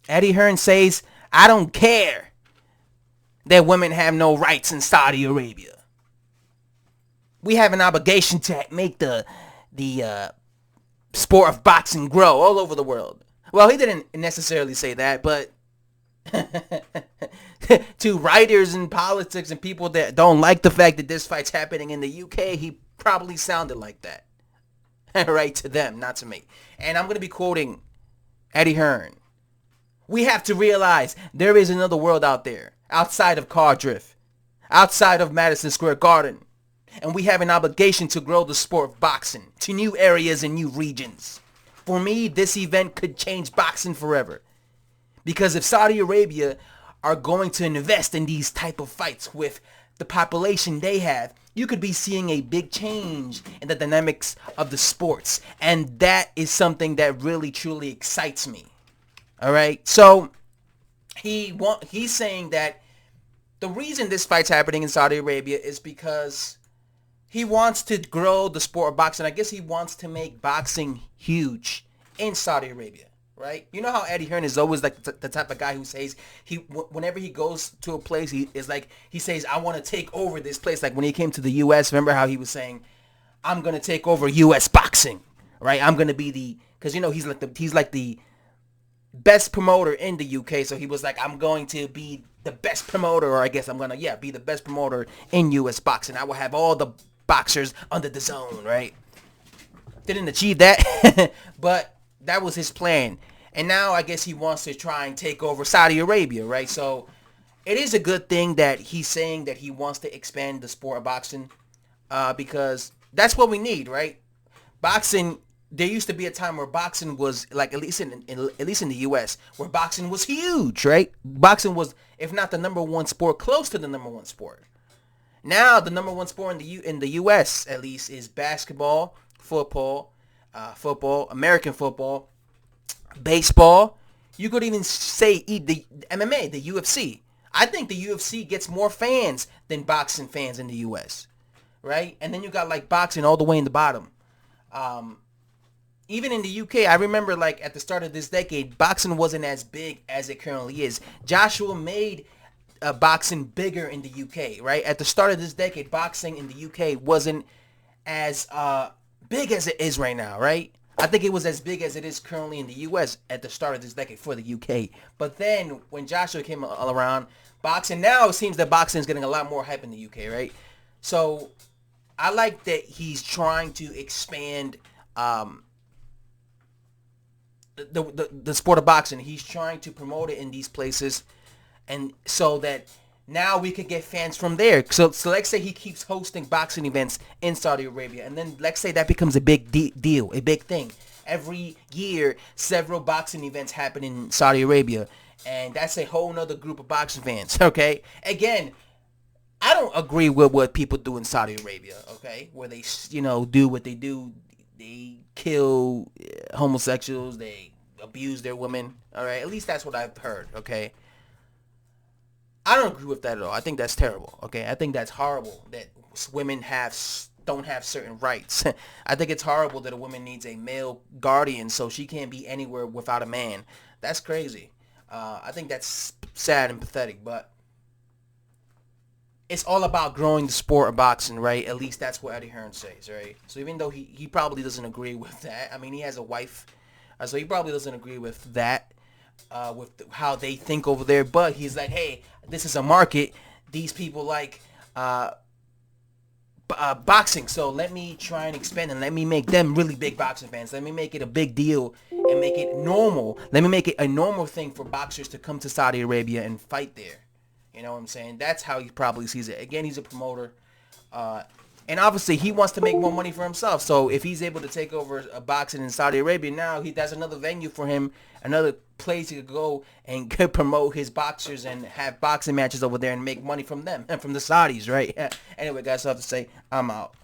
Eddie Hearn says, I don't care that women have no rights in Saudi Arabia. We have an obligation to make the sport of boxing grow all over the world. Well, he didn't necessarily say that, but to writers and politics and people that don't like the fact that this fight's happening in the UK, he probably sounded like that. Right, to them, not to me. And I'm going to be quoting Eddie Hearn. We have to realize there is another world out there, outside of Cardiff, outside of Madison Square Garden. And we have an obligation to grow the sport of boxing to new areas and new regions. For me, this event could change boxing forever. Because if Saudi Arabia are going to invest in these type of fights with the population they have, you could be seeing a big change in the dynamics of the sports. And that is something that really truly excites me. All right. So he's saying that the reason this fight's happening in Saudi Arabia is because he wants to grow the sport of boxing. I guess he wants to make boxing huge in Saudi Arabia, right? You know how Eddie Hearn is always like the type of guy who says whenever he goes to a place, he says, I want to take over this place. Like when he came to the U.S., remember how he was saying, I'm gonna take over U.S. boxing, right? I'm gonna be because he's like the best promoter in the UK. So he was like, I'm going to be the best promoter, or I guess I'm gonna be the best promoter in US boxing. I will have all the boxers under the zone, right? Didn't achieve that, but that was his plan. And now I guess he wants to try and take over Saudi Arabia, right? So it is a good thing that he's saying that he wants to expand the sport of boxing, because that's what we need, right? Boxing. There used to be a time where boxing was like, at least in the U.S., where boxing was huge, right? Boxing was, if not the number one sport, close to the number one sport. Now the number one sport in the U.S. at least is basketball, football, American football, baseball. You could even say the MMA, the UFC. I think the UFC gets more fans than boxing fans in the U.S., right? And then you got like boxing all the way in the bottom. Even in the UK, I remember like at the start of this decade, boxing wasn't as big as it currently is. Joshua made boxing bigger in the UK, right? At the start of this decade, boxing in the UK wasn't as big as it is right now, right? I think it was as big as it is currently in the US at the start of this decade for the UK. But then when Joshua came around, boxing, now it seems that boxing is getting a lot more hype in the UK, right? So I like that he's trying to expand the sport of boxing. He's trying to promote it in these places, and so that now we could get fans from there. So let's say he keeps hosting boxing events in Saudi Arabia, and then let's say that becomes a big deal, a big thing. Every year, several boxing events happen in Saudi Arabia, and that's a whole nother group of boxing fans. Okay, again, I don't agree with what people do in Saudi Arabia. Okay, where they do what they do. They kill homosexuals. They abuse their women. All right, at least that's what I've heard. Okay, I don't agree with that at all. I think that's terrible. Okay, I think that's horrible that women don't have certain rights. I think it's horrible that a woman needs a male guardian so she can't be anywhere without a man. That's crazy. I think that's sad and pathetic, but it's all about growing the sport of boxing, right? At least that's what Eddie Hearn says, right? So even though he probably doesn't agree with that, I mean, he has a wife, so he probably doesn't agree with that, how they think over there. But he's like, hey, this is a market. These people like boxing, so let me try and expand and let me make them really big boxing fans. Let me make it a big deal and make it normal. Let me make it a normal thing for boxers to come to Saudi Arabia and fight there. You know what I'm saying? That's how he probably sees it. Again, he's a promoter. And obviously, he wants to make more money for himself. So if he's able to take over a boxing in Saudi Arabia, now that's another venue for him, another place he could go and could promote his boxers and have boxing matches over there and make money from them and from the Saudis, right? Anyway, guys, I have to say, I'm out.